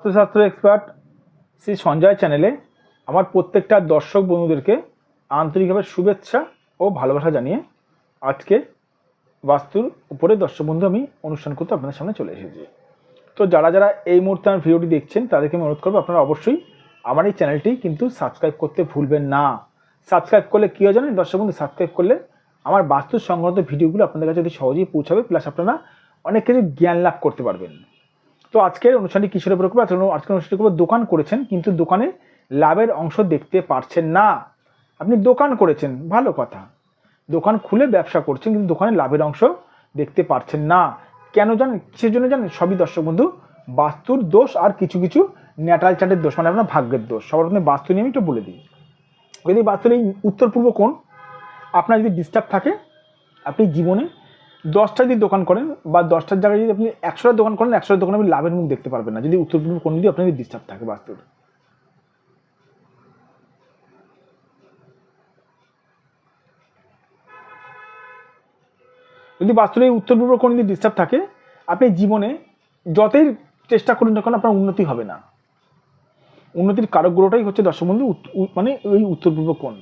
বাস্তুশাস্ত্র এক্সপার্ট শ্রী সঞ্জয় চ্যানেলে আমার প্রত্যেকটা দর্শক বন্ধুদেরকে আন্তরিকভাবে শুভেচ্ছা ও ভালোবাসা জানিয়ে আজকে বাস্তুর উপরে দর্শক বন্ধু আমি অনুষ্ঠান করতে আপনাদের সামনে চলে এসেছি। তো যারা যারা এই মুহূর্তে আমার ভিডিওটি দেখছেন তাদেরকে আমি অনুরোধ করবো, আপনারা অবশ্যই আমার এই চ্যানেলটি কিন্তু সাবস্ক্রাইব করতে ভুলবেন না। সাবস্ক্রাইব করলে কী হয় জানেন দর্শক বন্ধু? সাবস্ক্রাইব করলে আমার বাস্তু সংক্রান্ত ভিডিওগুলো আপনাদের কাছে অতি সহজেই পৌঁছাবে, প্লাস আপনারা অনেক কিছু জ্ঞান লাভ করতে পারবেন। তো আজকের অনুষ্ঠানটি কিসের উপরে করবো? আজকের অনুষ্ঠানটি করবো, দোকান করেছেন কিন্তু দোকানে লাভের অংশ দেখতে পারছেন না। আপনি দোকান করেছেন, ভালো কথা, দোকান খুলে ব্যবসা করছেন কিন্তু দোকানে লাভের অংশ দেখতে পারছেন না। কেন জানেন? কিসের জন্য জানেন? সবই দর্শক বন্ধু বাস্তুর দোষ আর কিছু কিছু ন্যাটাল চার্টের দোষ, মানে আপনার ভাগ্যের দোষ। সবার প্রথমে বাস্তু নিয়ে আমি একটু বলে দিই। যদি বাস্তুর এই উত্তর পূর্ব কোণ আপনার যদি ডিস্টার্ব থাকে, আপনি জীবনে 10টা যদি দোকান করেন বা 10টার জায়গায় যদি আপনি 100টা দোকান করেন, 100টা দোকানে আপনি লাভের মুখ দেখতে পারবেন না যদি উত্তর পূর্ব কোণ যদি আপনার ডিস্টার্ব থাকে বাস্তুর। যদি বাস্তুর এই উত্তর পূর্ব কোণ যদি ডিস্টার্ব থাকে, আপনি জীবনে যতই চেষ্টা করুন না কেন আপনার উন্নতি হবে না। উন্নতির কারক গ্রহটাই হচ্ছে দর্শক বন্ধু মানে ওই উত্তর পূর্ব কোণ।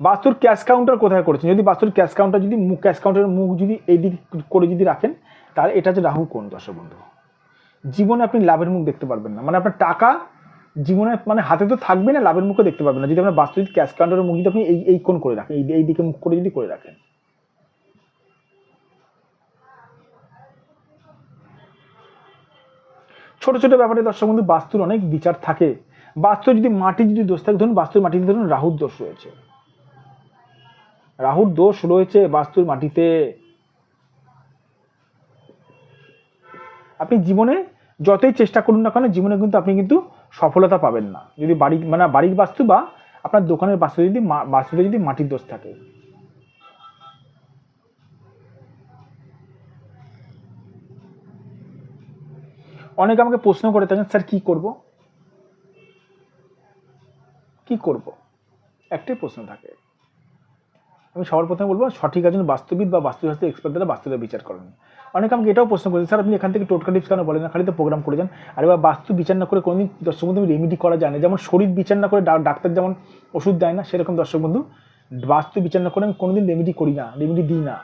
বাস্তুর ক্যাশ কাউন্টার কোথায় করেছেন? যদি বাস্তুর ক্যাশ কাউন্টার যদি ক্যাশ কাউন্টারের মুখ যদি এই দিক করে যদি রাখেন, তাহলে এটা হচ্ছে রাহু কোণ দর্শক বন্ধু। জীবনে আপনি লাভের মুখ দেখতে পারবেন না, মানে আপনার টাকা জীবনে মানে হাতে তো থাকবে না, লাভের মুখও দেখতে পারবেন না যদি আপনার বাস্তু ক্যাশ কাউন্টারের মুখ যদি আপনি এই কোণ করে রাখেন, এই দিকে মুখ করে যদি করে রাখেন। ছোট ছোট ব্যাপারে দর্শক বন্ধু বাস্তুর অনেক বিচার থাকে। বাস্তু যদি মাটি যদি দোষ থাকে, ধরুন বাস্তুর মাটিতে ধরুন রাহুর দোষ রয়েছে, রাহুর দোষ রয়েছে বাস্তুর মাটিতে, আপনি জীবনে যতই চেষ্টা করুন না কেন জীবনে কিন্তু আপনি কিন্তু সফলতা পাবেন না যদি বাড়ির বাস্তু বা আপনার দোকানের বাস্তুতে যদি মাটির দোষ থাকে। অনেকে আমাকে প্রশ্ন করে থাকেন, স্যার কি করব কি করব, একটাই প্রশ্ন থাকে। আমি সবার প্রথমে বলবো, সঠিক একজন বাস্তুবিদ বা বাস্তুশাস্ত্র এক্সপার্ট দ্বারা বাস্তুটা বিচার করেন। অনেকে আমাকে এটাও প্রশ্ন করেছে, স্যার আপনি এখান থেকে টোটকা টিপস কেন বলেন না, খালি তো প্রোগ্রাম করে যান। আর এবার বাস্তু বিচার না করে কোনোদিন দর্শক বন্ধু রেমিডি করা যায় না। যেমন শরীর বিচার না করে ডাক্তার যেমন ওষুধ দেয় না, সেরকম দর্শক বন্ধু বাস্তু বিচার না করে আমি কোনোদিন রেমিডি করি না, রেমিডি দিই না।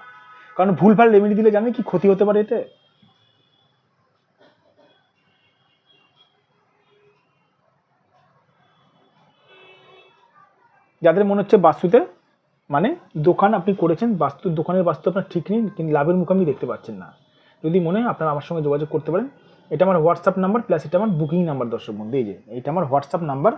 কারণ ভুলভাল রেমিডি দিলে জানেন কি ক্ষতি হতে পারে এতে? যাদের মনে হচ্ছে বাস্তুতে মানে দোকান আপনি করেছেন, দোকানের বাস্তু আপনার ঠিক নেই কিন্তু লাভের মুখ আপনি দেখতে পাচ্ছেন না, যদি মনে হয় আপনারা আমার সঙ্গে যোগাযোগ করতে পারেন। এটা আমার হোয়াটসঅ্যাপ নাম্বার, প্লাস এটা আমার বুকিং নাম্বার দর্শক বন্ধু। এই যে এটা আমার হোয়াটসঅ্যাপ নাম্বার,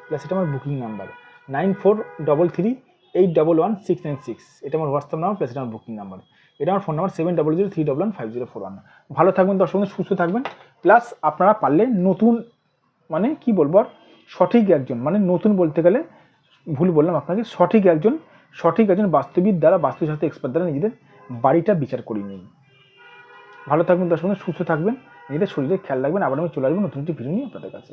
প্লাস এটা আমার বুকিং নাম্বার 9433811696। এটা আমার হোয়াটসঅ্যাপ নাম্বার, প্লাস এটা আমার বুকিং নাম্বার। এটা আমার ফোন নাম্বার 7003115041। ভালো থাকবেন দর্শক বন্ধু, সুস্থ থাকবেন। প্লাস আপনারা পারলে নতুন মানে কি বলবো আর সঠিক একজন, মানে নতুন বলতে গেলে ভুল বললাম আপনাকে, সঠিক একজন বাস্তুবিদ দ্বারা বাস্তুশাস্ত্র এক্সপার্ট দ্বারা নিজেদের বাড়িটা বিচার করিয়ে নিন। ভালো থাকবেন দর্শক বন্ধু, সুস্থ থাকবেন, নিজেদের শরীরে খেয়াল রাখবেন। আবার আমি চলে আসবো নতুন একটি ভিডিও নিয়ে আপনাদের কাছে।